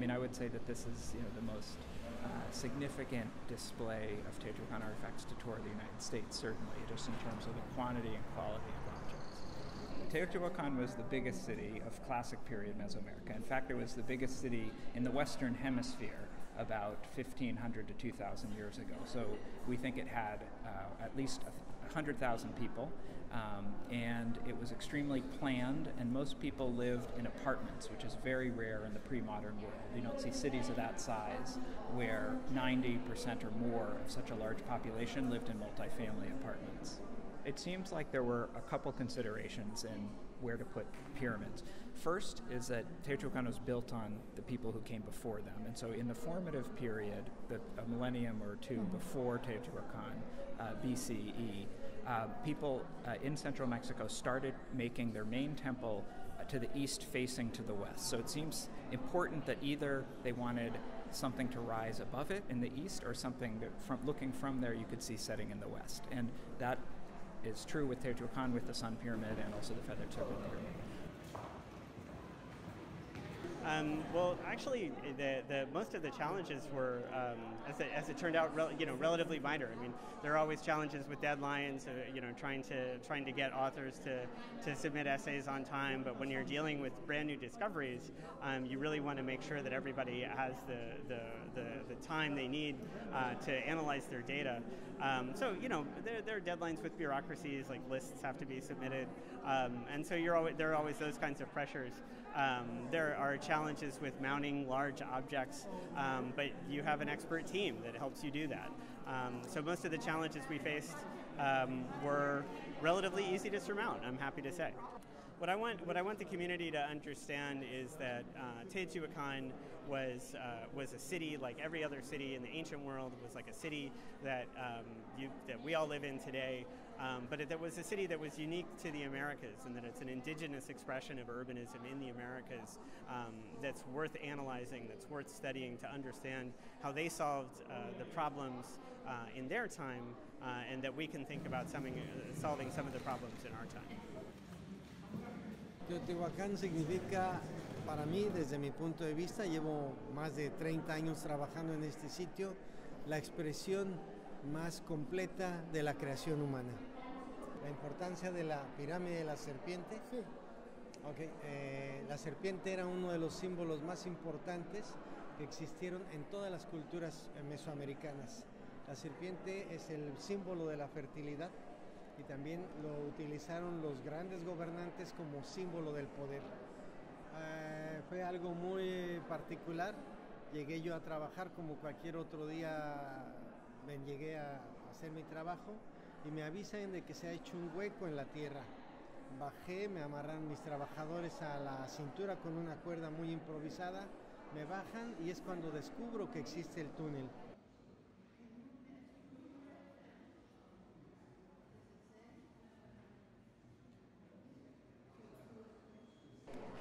mean, I would say that this is, the most significant display of Teotihuacan artifacts to tour the United States, certainly, just in terms of the quantity and quality of objects. Teotihuacan was the biggest city of classic period Mesoamerica. In fact, it was the biggest city in the Western Hemisphere about 1,500 to 2,000 years ago. So we think it had at least 100,000 people, and it was extremely planned, and most people lived in apartments, which is very rare in the pre-modern world. You don't see cities of that size where 90% or more of such a large population lived in multifamily apartments. It seems like there were a couple considerations in where to put pyramids. First is that Teotihuacan was built on the people who came before them. And so in the formative period, a millennium or two before Teotihuacan, BCE, people in central Mexico started making their main temple to the east facing to the west. So it seems important that either they wanted something to rise above it in the east or something that looking from there you could see setting in the west. And that is true with Teotihuacan, with the Sun Pyramid, and also the Feathered Serpent Pyramid. Well, actually, most of the challenges were, as it turned out, relatively minor. I mean, there are always challenges with deadlines, trying to get authors to submit essays on time. But when you're dealing with brand new discoveries, you really want to make sure that everybody has the time they need to analyze their data. So there are deadlines with bureaucracies, like lists have to be submitted, and so there are always those kinds of pressures. There are challenges with mounting large objects, but you have an expert team that helps you do that. So most of the challenges we faced were relatively easy to surmount, I'm happy to say. What I want the community to understand is that Teotihuacan was a city like every other city in the ancient world. It was like a city that we all live in today, but it was a city that was unique to the Americas, and that it's an indigenous expression of urbanism in the Americas that's worth analyzing, that's worth studying to understand how they solved the problems in their time, and that we can think about solving some of the problems in our time. Teotihuacán significa, para mí, desde mi punto de vista, llevo más de 30 años trabajando en este sitio, la expresión más completa de la creación humana. La importancia de la pirámide de la serpiente. Sí. La serpiente era uno de los símbolos más importantes que existieron en todas las culturas mesoamericanas. La serpiente es el símbolo de la fertilidad, y también lo utilizaron los grandes gobernantes como símbolo del poder. Fue algo muy particular. Llegué yo a trabajar como cualquier otro día, llegué a hacer mi trabajo y me avisan de que se ha hecho un hueco en la tierra. Bajé, me amarran mis trabajadores a la cintura con una cuerda muy improvisada, me bajan y es cuando descubro que existe el túnel.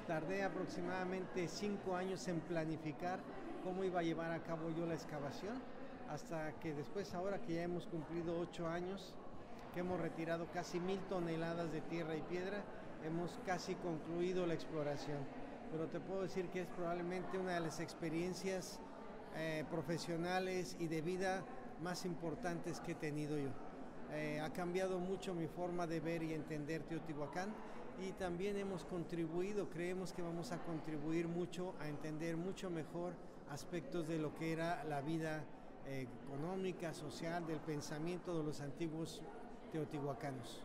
Tardé aproximadamente 5 años en planificar cómo iba a llevar a cabo yo la excavación, hasta que después, ahora que ya hemos cumplido 8 años, que hemos retirado casi 1000 toneladas de tierra y piedra, hemos casi concluido la exploración. Pero te puedo decir que es probablemente una de las experiencias profesionales y de vida más importantes que he tenido yo. Ha cambiado mucho mi forma de ver y entender Teotihuacán, y también hemos contribuido, creemos que vamos a contribuir mucho a entender mucho mejor aspectos de lo que era la vida económica, social, del pensamiento de los antiguos teotihuacanos.